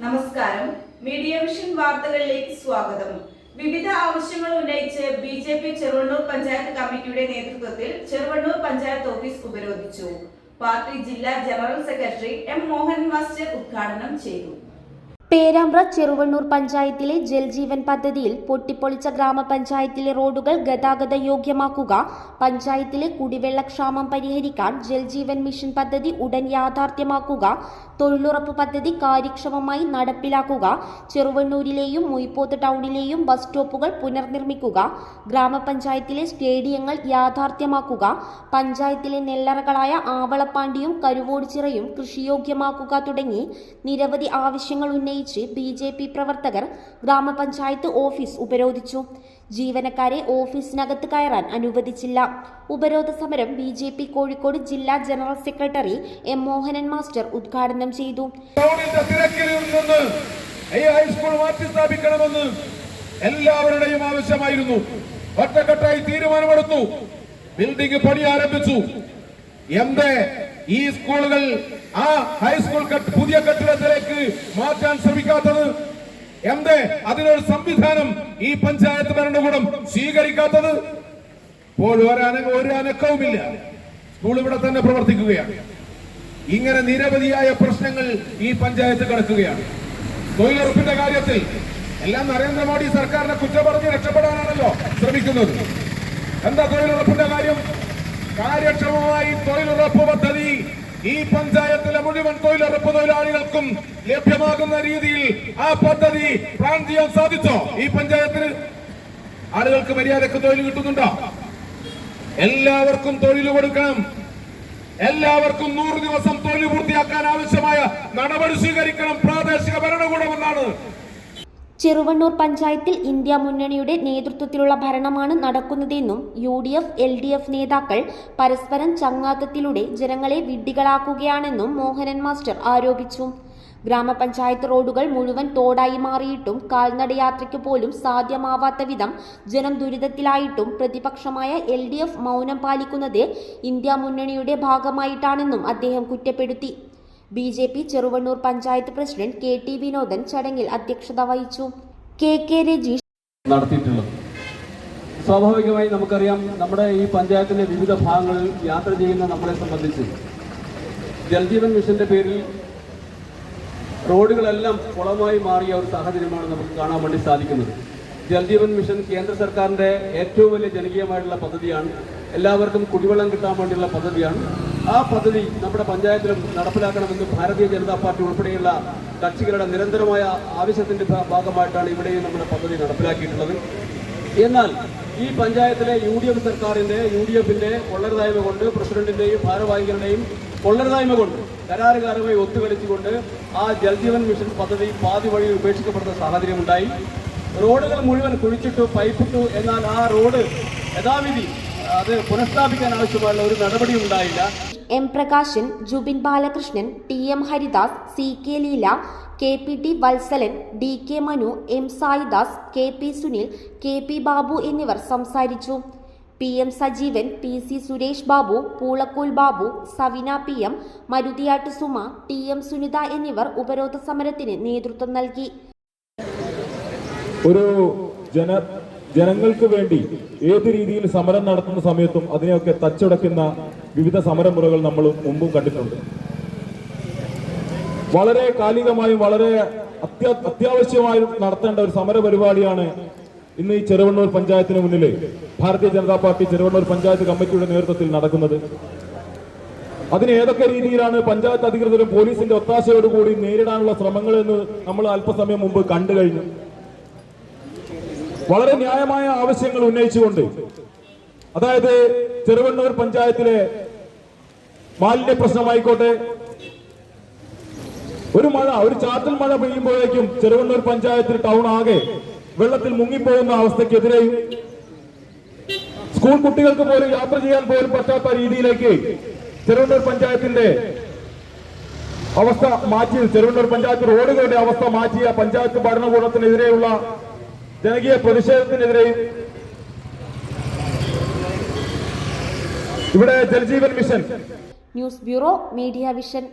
നമസ്കാരം. Media vision വാർത്തകളിലേക്ക് സ്വാഗതം. വിവിധ ആവശ്യങ്ങൾ ഉന്നയിച്ച് ബിജെപി ചെറുവണ്ണൂർ പഞ്ചായത്ത് കമ്മിറ്റിയുടെ നേതൃത്വത്തിൽ ചെറുവണ്ണൂർ പഞ്ചായത്ത് ഓഫീസ് ഉപരോധിച്ചു. പാർട്ടി ജില്ലാ general secretary M Mohan master ഉദ്ഘാടനം ചെയ്തു. പേരാമ്പ്ര ചെറുവണ്ണൂർ പഞ്ചായത്തിലെ ജൽജീവൻ പദ്ധതിയിൽ പൊട്ടിപ്പൊളിച്ച ഗ്രാമപഞ്ചായത്തിലെ റോഡുകൾ ഗതാഗത യോഗ്യമാക്കുക, പഞ്ചായത്തിലെ കുടിവെള്ളക്ഷാമം പരിഹരിക്കാൻ ജൽജീവൻ മിഷൻ പദ്ധതി ഉടൻ യാഥാർത്ഥ്യമാക്കുക, തൊഴിലുറപ്പ് പദ്ധതി കാര്യക്ഷമമായി നടപ്പിലാക്കുക, ചെറുവണ്ണൂരിലെയും മുയിപ്പോത്ത് ടൗണിലെയും ബസ് സ്റ്റോപ്പുകൾ പുനർനിർമ്മിക്കുക, ഗ്രാമപഞ്ചായത്തിലെ സ്റ്റേഡിയങ്ങൾ യാഥാർത്ഥ്യമാക്കുക, പഞ്ചായത്തിലെ നെല്ലറകളായ ആവളപ്പാണ്ടിയും കരുവോടിച്ചിറയും കൃഷിയോഗ്യമാക്കുക തുടങ്ങി നിരവധി ആവശ്യങ്ങൾ ഉന്നയിച്ച് ബിജെപി പ്രവർത്തകർ ഗ്രാമപഞ്ചായത്ത് ഓഫീസ് ഉപരോധിച്ചു. ജീവനക്കാരെ ഓഫീസിനകത്ത് കയറാൻ അനുവദിച്ചില്ല. ഉപരോധ സമരം ബിജെപി കോഴിക്കോട് ജില്ലാ general secretary M Mohanan master ഉദ്ഘാടനം ചെയ്തു. എല്ലാവരുടെയും ആവശ്യമായിരുന്നു. ഒറ്റക്കെട്ടായി തീരുമാനമെടുത്തു. ബിൽഡിംഗ് പണി ആരംഭിച്ചു. ഈ സ്കൂളുകൾ ആ ഹൈസ്കൂൾ പുതിയ കെട്ടിടത്തിലേക്ക് മാറ്റാൻ ശ്രമിക്കാത്തത്? അതിനൊരു സംവിധാനം ഈ പഞ്ചായത്ത് ഭരണകൂടം സ്വീകരിക്കാത്തത്? ഇപ്പോൾ ഒരു അനക്കവുമില്ല. സ്കൂൾ ഇവിടെ തന്നെ പ്രവർത്തിക്കുകയാണ്. ഇങ്ങനെ നിരവധിയായ പ്രശ്നങ്ങൾ ഈ പഞ്ചായത്ത് കിടക്കുകയാണ്. തൊഴിലുറപ്പിന്റെ കാര്യത്തിൽ എല്ലാം നരേന്ദ്രമോദി സർക്കാരിനെ കുറ്റപ്പെടുത്തി രക്ഷപ്പെടാനാണല്ലോ ശ്രമിക്കുന്നത്. എന്താ തൊഴിലുറപ്പിന്റെ കാര്യം? കാര്യക്ഷമമായി തൊഴിലുറപ്പ് പദ്ധതി ഈ പഞ്ചായത്തിലെ മുഴുവൻ തൊഴിലുറപ്പ് തൊഴിലാളികൾക്കും ലഭ്യമാകുന്ന രീതിയിൽ ആ പദ്ധതി പ്ലാൻ ചെയ്യാൻ സാധിച്ചോ? ഈ പഞ്ചായത്തിന് ആളുകൾക്ക് മര്യാദക്ക് തൊഴിൽ കിട്ടുന്നുണ്ടോ? എല്ലാവർക്കും തൊഴിൽ കൊടുക്കണം. എല്ലാവർക്കും 100 ദിവസം തൊഴിൽ പൂർത്തിയാക്കാൻ ആവശ്യമായ നടപടി സ്വീകരിക്കണം പ്രാദേശിക ഭരണകൂടമെന്നാണ്. ചെറുവണ്ണൂർ പഞ്ചായത്തിൽ ഇന്ത്യ മുന്നണിയുടെ നേതൃത്വത്തിലുള്ള ഭരണമാണ് നടക്കുന്നതെന്നും UDF, LDF നേതാക്കൾ പരസ്പരം ചങ്ങാത്തത്തിലൂടെ ജനങ്ങളെ വിഡ്ഢികളാക്കുകയാണെന്നും മോഹനൻ മാസ്റ്റർ ആരോപിച്ചു. ഗ്രാമപഞ്ചായത്ത് റോഡുകൾ മുഴുവൻ തോടായി മാറിയിട്ടും കാൽനടയാത്രയ്ക്ക് പോലും സാധ്യമാവാത്ത വിധം ജനം ദുരിതത്തിലായിട്ടും പ്രതിപക്ഷമായ LDF മൗനം പാലിക്കുന്നത് ഇന്ത്യ മുന്നണിയുടെ ഭാഗമായിട്ടാണെന്നും അദ്ദേഹം കുറ്റപ്പെടുത്തി. BJP Cheruvannur panchayat president KT Vinodan ചടങ്ങിൽ അധ്യക്ഷത വഹിച്ചു. KK രജീഷ് നടത്തിയിട്ടുള്ളത്. സ്വാഭാവികമായി നമുക്കറിയാം, നമ്മുടെ ഈ പഞ്ചായത്തിലെ വിവിധ ഭാഗങ്ങളിൽ യാത്ര ചെയ്യുന്ന നമ്മളെ സംബന്ധിച്ച് ജൽജീവൻ മിഷന്റെ പേരിൽ റോഡുകളെല്ലാം കുളമായി മാറിയ ഒരു സാഹചര്യമാണ് നമുക്ക് കാണാൻ വേണ്ടി സാധിക്കുന്നത്. ജൽജീവൻ മിഷൻ കേന്ദ്ര സർക്കാരിൻ്റെ ഏറ്റവും വലിയ ജനകീയമായിട്ടുള്ള പദ്ധതിയാണ്. എല്ലാവർക്കും കുടിവെള്ളം കിട്ടാൻ വേണ്ടിയുള്ള പദ്ധതിയാണ്. ആ പദ്ധതി നമ്മുടെ പഞ്ചായത്തിലും നടപ്പിലാക്കണമെന്ന് ഭാരതീയ ജനതാ പാർട്ടി ഉൾപ്പെടെയുള്ള കക്ഷികളുടെ നിരന്തരമായ ആവശ്യത്തിൻ്റെ ഭാഗമായിട്ടാണ് ഇവിടെയും നമ്മുടെ പദ്ധതി നടപ്പിലാക്കിയിട്ടുള്ളത്. എന്നാൽ ഈ പഞ്ചായത്തിലെ UDF സർക്കാരിൻ്റെ UDFിൻ്റെ കൊള്ളരുതായ്മ കൊണ്ട്, പ്രസിഡന്റിൻ്റെയും ഭാരവാഹികളുടെയും കൊള്ളരുതായ്മ കൊണ്ട്, കരാറുകാരുമായി ഒത്തുകളിച്ചുകൊണ്ട് ആ ജൽജീവൻ മിഷൻ പദ്ധതി പാതി വഴി ഉപേക്ഷിക്കപ്പെടുന്ന സാഹചര്യമുണ്ടായി. റോഡുകൾ മുഴുവൻ കുഴിച്ചിട്ടു, പൈപ്പിട്ടു. എന്നാൽ ആ റോഡ് യഥാവിധി അത് പുനഃസ്ഥാപിക്കാൻ ആവശ്യമുള്ള ഒരു നടപടിയും ഉണ്ടായില്ല. M Prakashan, Jubin Balakrishnan, TM Haridas, CK Leela, KPT Valsalan, DK Manu, M Saidas, KP Sunil, KP Babu എന്നിവർ സംസാരിച്ചു. PM Sajeevan, PC Suresh Babu, Poolakkool Babu, സവിന PM, Maruthiyattu Suma, TM Sunitha എന്നിവർ ഉപരോധ സമരത്തിന് നേതൃത്വം നൽകി. ജനങ്ങൾക്ക് വേണ്ടി ഏത് രീതിയിൽ സമരം നടത്തുന്ന സമയത്തും അതിനെയൊക്കെ തച്ചുടക്കുന്ന വിവിധ സമരമുറകൾ നമ്മൾ മുമ്പും കണ്ടിട്ടുണ്ട്. വളരെ കാലികമായും വളരെ അത്യാവശ്യമായും നടത്തേണ്ട ഒരു സമര പരിപാടിയാണ് ഇന്ന് ഈ ചെറുവണ്ണൂർ പഞ്ചായത്തിന് മുന്നിൽ ഭാരതീയ ജനതാ പാർട്ടി ചെറുവണ്ണൂർ പഞ്ചായത്ത് കമ്മിറ്റിയുടെ നേതൃത്വത്തിൽ നടക്കുന്നത്. അതിന് ഏതൊക്കെ രീതിയിലാണ് പഞ്ചായത്ത് അധികൃതരും പോലീസിന്റെ ഒത്താശയോടുകൂടി നേരിടാനുള്ള ശ്രമങ്ങളെന്ന് നമ്മൾ അല്പസമയം മുമ്പ് കണ്ടു കഴിഞ്ഞു. വളരെ ന്യായമായ ആവശ്യങ്ങൾ ഉന്നയിച്ചുകൊണ്ട്, അതായത് ചെറുവണ്ണൂർ പഞ്ചായത്തിലെ മാലിന്യ പ്രശ്നമായിക്കോട്ടെ, ഒരു ചാറ്റൽ മഴ പെയ്യുമ്പോഴേക്കും ചെറുവണ്ണൂർ പഞ്ചായത്തിൽ ടൗൺ ആകെ വെള്ളത്തിൽ മുങ്ങിപ്പോകുന്ന അവസ്ഥയ്ക്കെതിരെയും സ്കൂൾ കുട്ടികൾക്ക് പോലും യാത്ര ചെയ്യാൻ പോലും പറ്റാത്ത രീതിയിലേക്ക് ചെറുവണ്ണൂർ പഞ്ചായത്തിന്റെ അവസ്ഥ മാറ്റി, ചെറുവണ്ണൂർ പഞ്ചായത്ത് റോഡുകളുടെ അവസ്ഥ മാറ്റിയ പഞ്ചായത്ത് ഭരണകൂടത്തിനെതിരെയുള്ള ജനകീയ പ്രതിഷേധത്തിനെതിരെയും ഇവിടെ Jal Jeevan mission. News bureau, media vision.